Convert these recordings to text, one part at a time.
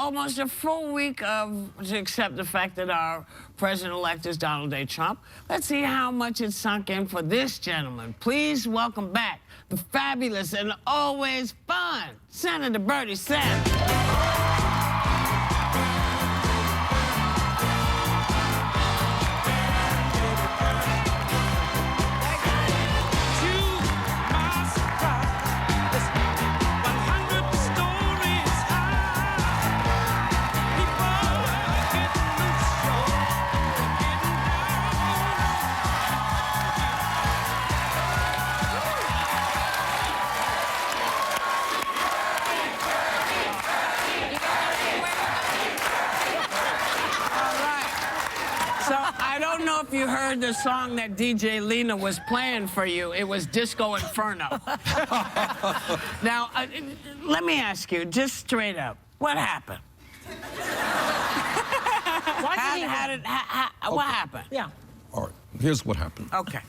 almost a full week to accept the fact that our president-elect is Donald J. Trump. Let's see how much it's sunk in for this gentleman. Please welcome back the fabulous and always fun Senator Bernie Sanders. So I don't know if you heard the song that DJ Lena was playing for you. It was Disco Inferno. Now, let me ask you, just straight up, what happened? What happened? Yeah. All right, here's what happened. Okay.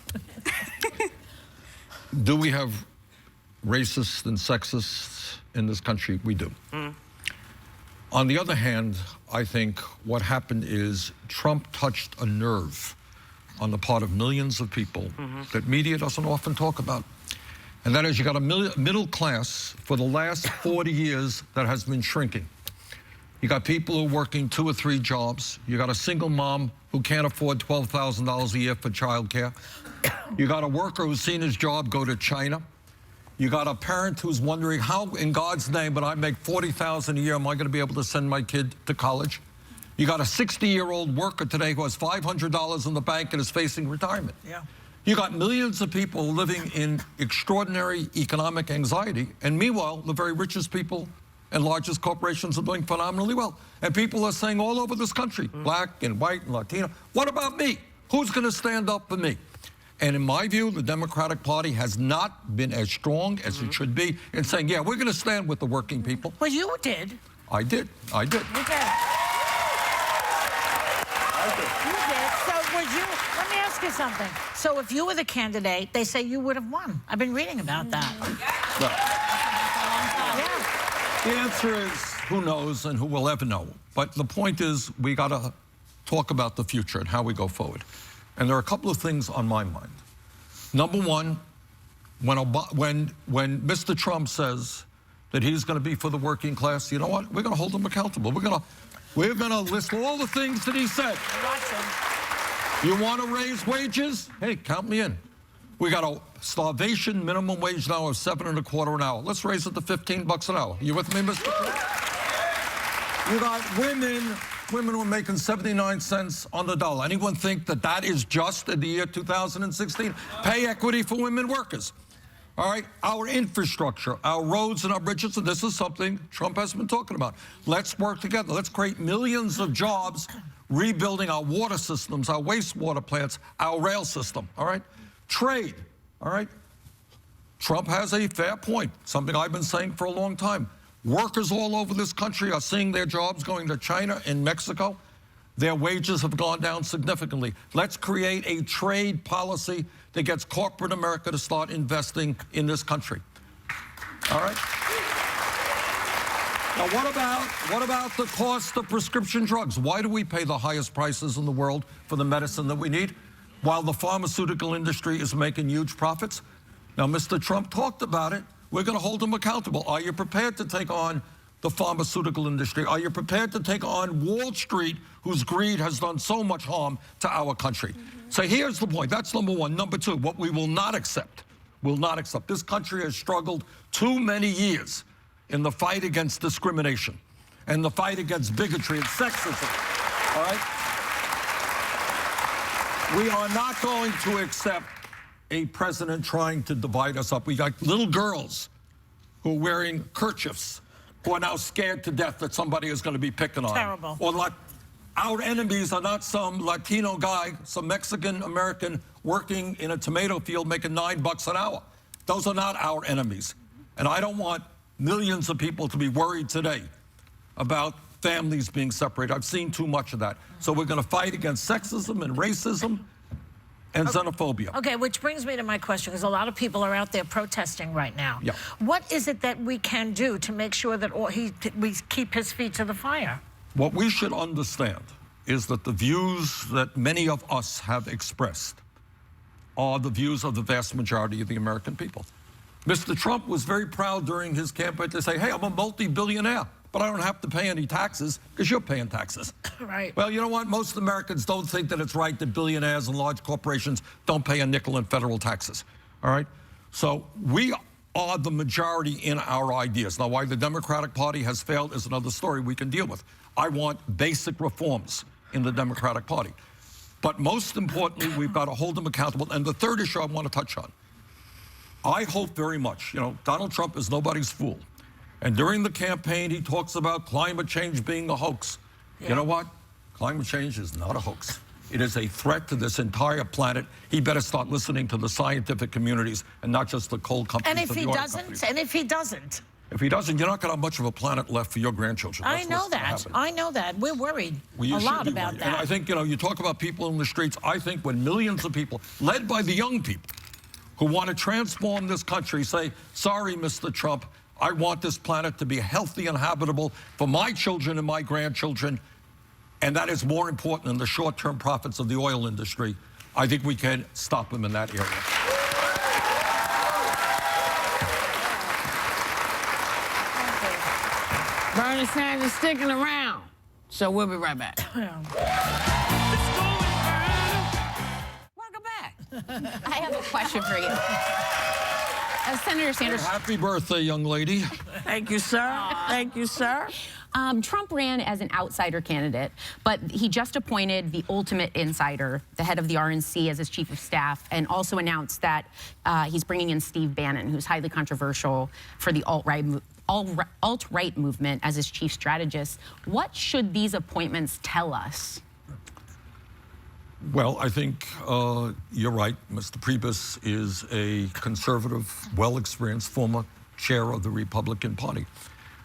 Do we have racists and sexists in this country? We do. On the other hand, I think what happened is Trump touched a nerve on the part of millions of people that media doesn't often talk about. And that is, you got a middle class for the last 40 years that has been shrinking. You got people who are working 2 or 3 jobs. You got a single mom who can't afford $12,000 a year for childcare. You got a worker who's seen his job go to China. You got a parent who's wondering, how in God's name, but I make $40,000 a year, am I going to be able to send my kid to college? You got a 60-year-old worker today who has $500 in the bank and is facing retirement. Yeah. You got millions of people living in extraordinary economic anxiety, and meanwhile, the very richest people and largest corporations are doing phenomenally well. And people are saying all over this country, black and white and Latino, what about me? Who's going to stand up for me? And in my view, the Democratic Party has not been as strong as it should be in saying, yeah, we're going to stand with the working people. Well, you did. I did. I did. You did. You did. So let me ask you something. So if you were the candidate, they say you would have won. I've been reading about that. The answer is who knows and who will ever know. But the point is we got to talk about the future and how we go forward. And there are a couple of things on my mind. Number one, when Mr. Trump says that he's going to be for the working class, you know what? We're going to hold him accountable. We're going to list all the things that he said. You want to raise wages? Hey, count me in. We got a starvation minimum wage now of $7.25 an hour. Let's raise it to $15 an hour. You with me, Mr. You got women who are making 79 cents on the dollar. Anyone think that that is just in the year 2016? Pay equity for women workers. All right, our infrastructure, our roads and our bridges, and this is something Trump has been talking about. Let's work together. Let's create millions of jobs rebuilding our water systems, our wastewater plants, our rail system, all right? Trade, all right? Trump has a fair point, something I've been saying for a long time. Workers all over this country are seeing their jobs going to China and Mexico. Their wages have gone down significantly. Let's create a trade policy that gets corporate America to start investing in this country. All right? Now, what about the cost of prescription drugs? Why do we pay the highest prices in the world for the medicine that we need, while the pharmaceutical industry is making huge profits? Now, Mr. Trump talked about it. We're going to hold him accountable. Are you prepared to take on the pharmaceutical industry? Are you prepared to take on Wall Street, whose greed has done so much harm to our country? So here's the point. That's number one. Number two, what we will not accept, this country has struggled too many years in the fight against discrimination and the fight against bigotry and sexism, all right? We are not going to accept a president trying to divide us up. We got little girls who are wearing kerchiefs who are now scared to death that somebody is going to be picking on them. Terrible. Or like, our enemies are not some Latino guy, some Mexican-American working in a tomato field making $9 an hour. Those are not our enemies. And I don't want millions of people to be worried today about families being separated. I've seen too much of that. So we're going to fight against sexism and racism. and xenophobia. Okay, which brings me to my question, because a lot of people are out there protesting right now. Yeah. What is it that we can do to make sure that we keep his feet to the fire? What we should understand is that the views that many of us have expressed are the views of the vast majority of the American people. Mr. Trump was very proud during his campaign to say, hey, I'm a multi-billionaire, but I don't have to pay any taxes because you're paying taxes. Right. Well, you know what? Most Americans don't think that it's right that billionaires and large corporations don't pay a nickel in federal taxes. All right? So we are the majority in our ideas. Now, why the Democratic Party has failed is another story we can deal with. I want basic reforms in the Democratic Party. But most importantly, we've got to hold them accountable. And the third issue I want to touch on, I hope very much, Donald Trump is nobody's fool. And during the campaign, he talks about climate change being a hoax. Yeah. You know what? Climate change is not a hoax. It is a threat to this entire planet. He better start listening to the scientific communities and not just the coal companies. And if he doesn't? If he doesn't, you're not going to have much of a planet left for your grandchildren. I know that. We're worried a lot about that. And I think, you talk about people in the streets. I think when millions of people, led by the young people, who want to transform this country, say, sorry, Mr. Trump, I want this planet to be healthy and habitable for my children and my grandchildren, and that is more important than the short-term profits of the oil industry. I think we can stop them in that area. Bernie Sanders sticking around. So we'll be right back. Welcome back. I have a question for you. Senator Sanders. Happy birthday, young lady. Thank you, sir. Thank you, sir. Trump ran as an outsider candidate, but he just appointed the ultimate insider, the head of the RNC, as his chief of staff, and also announced that he's bringing in Steve Bannon, who's highly controversial for the alt-right movement, as his chief strategist. What should these appointments tell us? Well, I think you're right. Mr. Priebus is a conservative, well-experienced former chair of the Republican Party.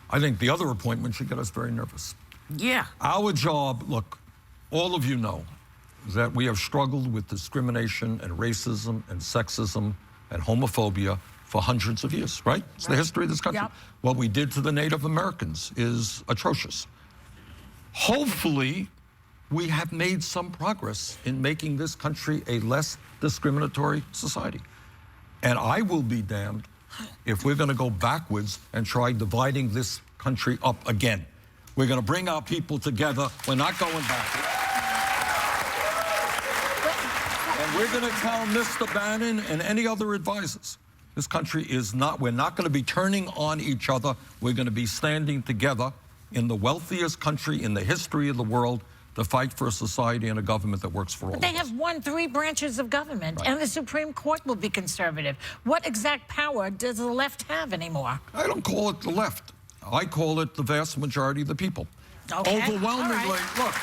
I think the other appointment should get us very nervous. Yeah. Our job, look, all of you know that we have struggled with discrimination and racism and sexism and homophobia for hundreds of years, right? It's the history of this country. Yep. What we did to the Native Americans is atrocious. Hopefully, we have made some progress in making this country a less discriminatory society. And I will be damned if we're going to go backwards and try dividing this country up again. We're going to bring our people together. We're not going backwards. And we're going to tell Mr. Bannon and any other advisors, this country is not, we're not going to be turning on each other. We're going to be standing together in the wealthiest country in the history of the world to fight for a society and a government that works for all of us. They have won 3 branches of government, Right. and the Supreme Court will be conservative. What exact power does the left have anymore? I don't call it the left. I call it the vast majority of the people. Okay. Overwhelmingly, All right. look,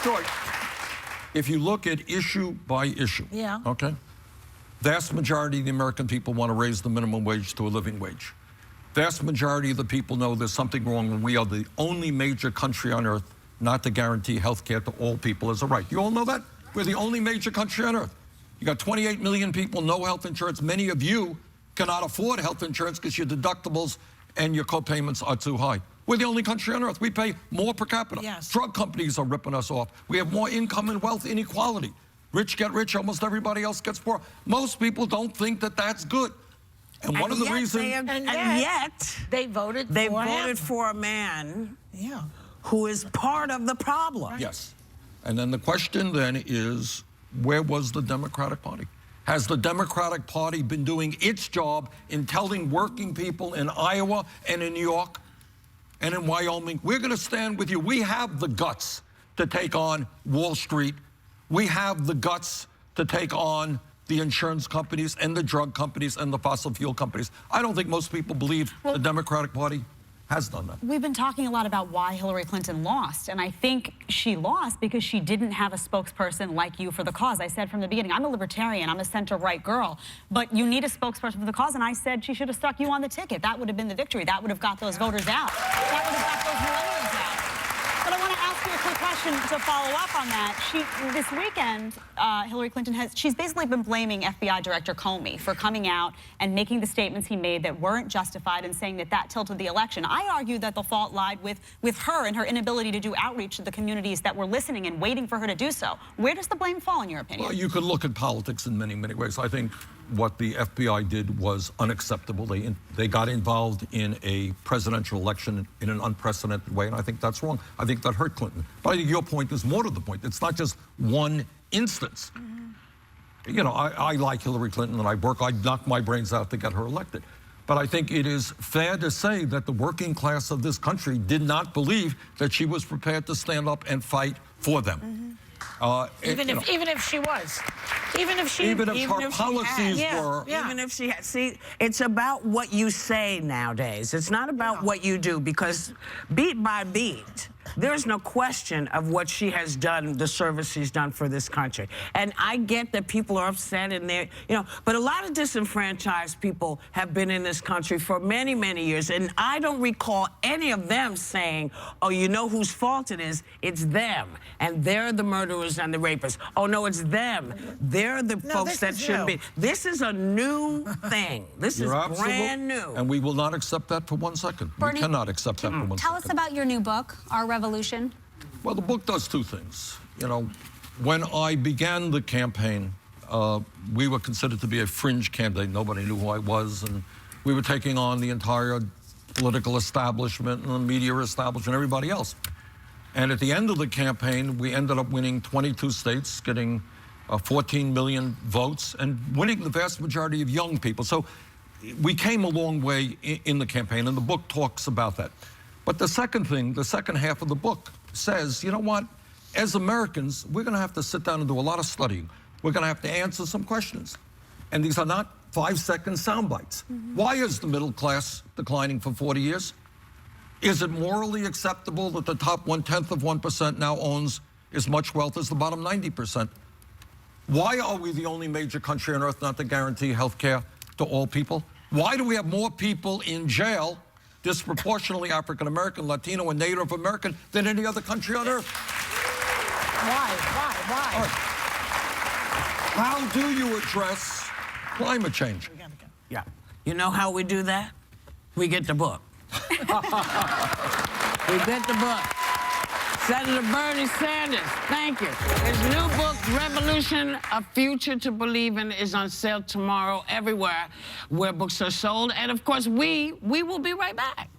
Joy, if you look at issue by issue, Yeah. okay, vast majority of the American people want to raise the minimum wage to a living wage. Vast majority of the people know there's something wrong when we are the only major country on earth not to guarantee health care to all people as a right. You all know that? We're the only major country on earth. You got 28 million people, no health insurance. Many of you cannot afford health insurance because your deductibles and your co-payments are too high. We're the only country on earth. We pay more per capita. Yes. Drug companies are ripping us off. We have more income and wealth inequality. Rich get rich, almost everybody else gets poor. Most people don't think that that's good. And one of the reasons... And yet, they voted they for voted him. for a man Yeah. who is part of the problem. Yes. And then the question then is, where was the Democratic Party? Has the Democratic Party been doing its job in telling working people in Iowa and in New York and in Wyoming, we're going to stand with you. We have the guts to take on Wall Street. We have the guts to take on the insurance companies and the drug companies and the fossil fuel companies. I don't think most people believe the Democratic Party has done that. We've been talking a lot about why Hillary Clinton lost, and I think she lost because she didn't have a spokesperson like you for the cause. I said from the beginning, I'm a libertarian, I'm a center-right girl, but you need a spokesperson for the cause, and I said she should have stuck you on the ticket. That would have been the victory. That would have got those voters out. That would have got those millennials out. But I want to ask you a quick question. question to follow up on that. This weekend, Hillary Clinton she's basically been blaming FBI Director Comey for coming out and making the statements he made that weren't justified and saying that tilted the election. I argue that the fault lied with her and her inability to do outreach to the communities that were listening and waiting for her to do so. Where does the blame fall, in your opinion? Well, you could look at politics in many, many ways. I think what the FBI did was unacceptable. They got involved in a presidential election in an unprecedented way, and I think that's wrong. I think that hurt Clinton. But I think your point is more to the point. It's not just one instance. You know, I like Hillary Clinton, and I knock my brains out to get her elected. But I think it is fair to say that the working class of this country did not believe that she was prepared to stand up and fight for them. Even if she was. Even if her policies were. Even if she had. See, it's about what you say nowadays. It's not about what you do, because beat by beat, there's no question of what she has done, the service she's done for this country. And I get that people are upset and they're, you know, but a lot of disenfranchised people have been in this country for many, many years. And I don't recall any of them saying, oh, you know whose fault it is? It's them. And they're the murderers and the rapists. Oh, no, it's them. They're the folks that shouldn't be. This is a new thing. This is brand new. And we will not accept that for 1 second. Bernie, we cannot accept that for 1 second. Tell us about your new book, Our Revolution. Well, the book does two things. You know, when I began the campaign, we were considered to be a fringe candidate. Nobody knew who I was, and we were taking on the entire political establishment and the media establishment, everybody else. And at the end of the campaign, we ended up winning 22 states, getting 14 million votes, and winning the vast majority of young people. So we came a long way in the campaign, and the book talks about that. But the second thing, the second half of the book says, you know what? As Americans, we're going to have to sit down and do a lot of studying. We're going to have to answer some questions. And these are not 5-second sound bites. Why is the middle class declining for 40 years? Is it morally acceptable that the top 1/10 of 1% now owns as much wealth as the bottom 90%? Why are we the only major country on earth not to guarantee health care to all people? Why do we have more people in jail, disproportionately African American, Latino, and Native American, than any other country on earth? Why? Right. How do you address climate change? Yeah. You know how we do that? We get the book. We get the book. Senator Bernie Sanders, thank you. His new book, Revolution, A Future to Believe In, is on sale tomorrow everywhere where books are sold. And, of course, we will be right back.